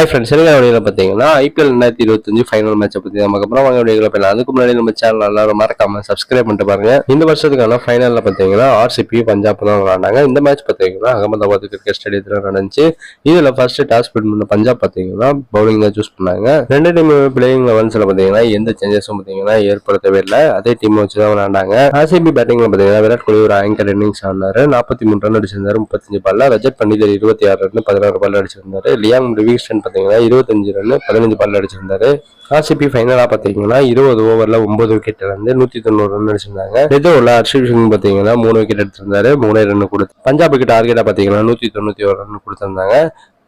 Hi friends, என்ன வீடியோவில் பார்த்தீங்கன்னா ஐபிஎல் 2025 ஃபைனல் மேட்சை பற்றி நமக்கு அப்புறம் வாங்க வீடியோவில் போயிடலாம். அதுக்கு முன்னாடி நம்ம சேனல் எல்லாரும் மறக்காம சப்ஸ்கிரைப் பண்ணிட்டு பாருங்க. இந்த வருஷத்துக்கான ஃபைனலில் பார்த்தீங்கன்னா ஆர்சிபி பஞ்சாப் தான் விளாண்டாங்க. இந்த மேட்ச் பார்த்தீங்கன்னா அகமதாபாத் கிரிக்கெட் ஸ்டேடியத்தில் நடந்துச்சு. இதில் ஃபர்ஸ்ட் டாஸ் வின் பண்ண பஞ்சாப் பார்த்தீங்கன்னா பவுலிங் தான் சூஸ் பண்ணாங்க. ரெண்டு டீம் பிளேயிங் லெவன்ஸில் பார்த்தீங்கன்னா எந்த சேஞ்சஸும் பார்த்தீங்கன்னா ஏற்படுத்தவே இல்லை. அதே டீம் வச்சு தான் விளாண்டாங்க. ஆர்சிபி பேட்டிங்ல பார்த்தீங்கன்னா விராட் கோலி ஒரு ஆங்கர் இன்னிங்ஸ் ஆனாரு. 43 ரன் அடிச்சிருந்தாரு 35 பால்ல. ரஜத் பண்டிதர் 26 ரன் 16 பால் அடிச்சிருந்தாரு. லியாம் லிவிங்ஸ்டன் பார்த்தீங்கன்னா 25 ரன் 15 பால் அடிச்சிருந்தாரு. ஆர்சிபி ஃபைனலா பாத்தீங்கன்னா 20 ஓவர்ல 9 விக்கெட் இருந்து 190 ரன் அடிச்சிருந்தாங்க. ரெட்ல ஹர்ஷிப் சிங் பாத்தீங்கன்னா 3 விக்கெட் எடுத்திருந்தாரு, 3 ரன் கொடுத்து பஞ்சாபுக்கு டார்கெட்டா பாத்தீங்கன்னா 191 ரன் கொடுத்திருந்தாங்க.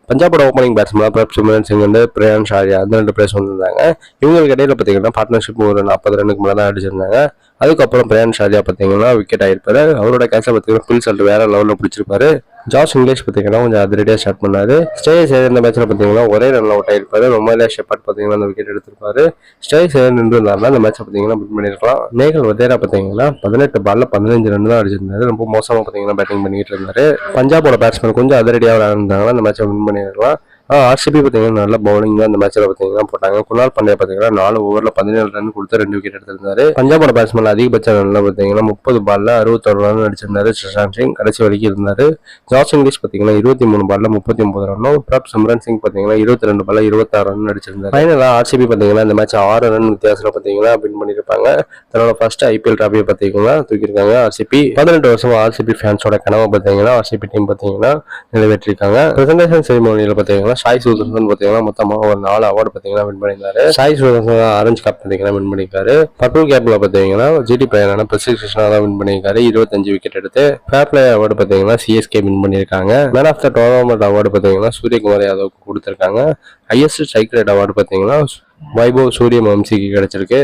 பஞ்சாபோட ஓப்பனிங் பேட்ஸ்மேன் பிரப் சிம்ரன் சிங் வந்து பிரியான் ஷாரியா அந்த 2 பிளேஸ் வந்திருந்தாங்க. இவங்களுக்கு இடையில பாத்தீங்கன்னா பார்ட்னர்ஷிப் ஒரு 40 ரன்னுக்கு மேல தான் அடிச்சிருந்தாங்க. அதுக்கப்புறம் பிரியான் ஷாரியா பாத்தீங்கன்னா விக்கெட் ஆயிருப்பாரு. அவரோட கேட்ச பாத்தீங்கன்னா ஃபுல் சல்ட் வேற லெவல்ல பிடிச்சிருப்பாரு. ஜார்ஜ் இங்கிலீஷ் பார்த்தீங்கன்னா கொஞ்சம் அதிரடியாக ஸ்டார்ட் பண்ணாரு. ஸ்டேஜ் இந்த மேட்ச்ல பார்த்தீங்கன்னா ஒரே ரன்ல அவுட் ஆயிருப்பாரு. ரொமாலியா ஷெப்பர்ட் பார்த்தீங்கன்னா அந்த விக்கெட் எடுத்திருப்பாரு. ஸ்டேஜ் நின்று இருந்தாருன்னா அந்த மேட்சை பார்த்தீங்கன்னா வின் பண்ணிருக்கலாம். நேகல் வதேரா பார்த்தீங்கன்னா 18 பால்ல 15 ரன் தான் அடிச்சிருந்தாரு. ரொம்ப மோசமா பார்த்தீங்கன்னா பேட்டிங் பண்ணிட்டு இருந்தாரு. பஞ்சாபோட பேட்ஸ்மேன் கொஞ்சம் அதிரடியாக விளையாண்டாங்கன்னா அந்த மேட்சை வின் பண்ணிருக்கலாம். ஆர்சிபி பார்த்தீங்கன்னா நல்ல பவுலிங் தான் இந்த மேட்ச்ல பார்த்தீங்கன்னா போட்டாங்க. குணால் பாண்டியா பார்த்தீங்கன்னா 4 ஓவர்ல 17 ரன் கொடுத்து 2 விக்கெட் எடுத்திருந்தாரு. பஞ்சாபோட பேட்ஸ்மேன் அதிகபட்ச ரன்ல பார்த்தீங்கன்னா 30 பால்ல 61 ரன் அடிச்சிருந்தாரு. சுஷாந்த் சிங் கடைசி வரைக்கும் இருந்தாரு. ஜார்ஜ் இங்கிலீஷ் பார்த்தீங்கன்னா 23 பால்ல 39 ரன்னும், பிரப் சிம்ரன் சிங் பார்த்தீங்கன்னா 22 பால்ல 26 ரன் அடிச்சிருந்தாரு. ஃபைனலா ஆர்சிபி பார்த்தீங்கன்னா இந்த மேட்ச் 6 ரன் வித்தியாசத்துல பார்த்தீங்கன்னா வின் பண்ணிருப்பாங்க. தன்னோட ஃபர்ஸ்ட் ஐபிஎல் டிராபியை பார்த்தீங்கன்னா தூக்கிருக்காங்க. ஆர்சிபி 18 வருஷம் ஆர்சிபி ஃபேன்ஸோட கனவை பார்த்தீங்கன்னா ஆர்சிபி டீம் பார்த்தீங்கன்னா நிறைவேற்றிருக்காங்க. பிரசன்டேஷன் செரிமோனியில பார்த்தீங்கன்னா சாய் சுதர்சன் பார்த்தீங்கன்னா மொத்தமா ஒரு 4 அவார்டு பார்த்தீங்கன்னா வின் பண்ணியிருந்தாரு. சாய் சுதர்சன் ஆரஞ்சு கேப் பார்த்தீங்கன்னா வின் பண்ணிருக்காரு. பர்பிள் கேப்ல பார்த்தீங்கன்னா ஜிடி பிளேயரான பிரசித் கிருஷ்ணா தான் வின் பண்ணியிருக்காரு. 25 விக்கெட் எடுத்து ஃபேர் பிளே அவார்டு பார்த்தீங்கன்னா சிஎஸ்கே வின் பண்ணியிருக்காங்க. Man of the tournament award பார்த்தீங்கன்னா சூரியகுமார் யாதவுக்கு கொடுத்திருக்காங்க. ஹையஸ்ட் ஸ்ட்ரைக் ரேட் அவார்டு பார்த்தீங்கன்னா வைபவ் சூரியவம்சிக்கு கிடைச்சிருக்கு.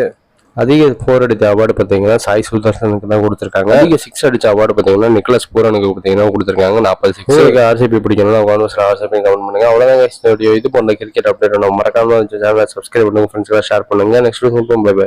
அதிக 4 அடித்த அவார்டு பார்த்தீங்கன்னா சாய் சுதர்சனுக்கு தான் கொடுத்துருக்காங்க. அதிக 6 அடிச்ச அவார்டு பார்த்தீங்கன்னா நிக்கலஸ் பூரனுக்கு பார்த்தீங்கன்னா கொடுத்துருக்காங்க 46. ஆர்சிபி பிடிக்கணும்னா ஆர்சிபி கமெண்ட் பண்ணுங்க. அவ்வளோதான் வீடியோ. இது போன்ற கிரிக்கெட் அப்டேட் நம்ம மறக்காம சேனலை சப்ஸ்கிரைப் பண்ணுங்க, ஃப்ரெண்ட்ஸ்லாம் ஷேர் பண்ணுங்க. Next video bye by.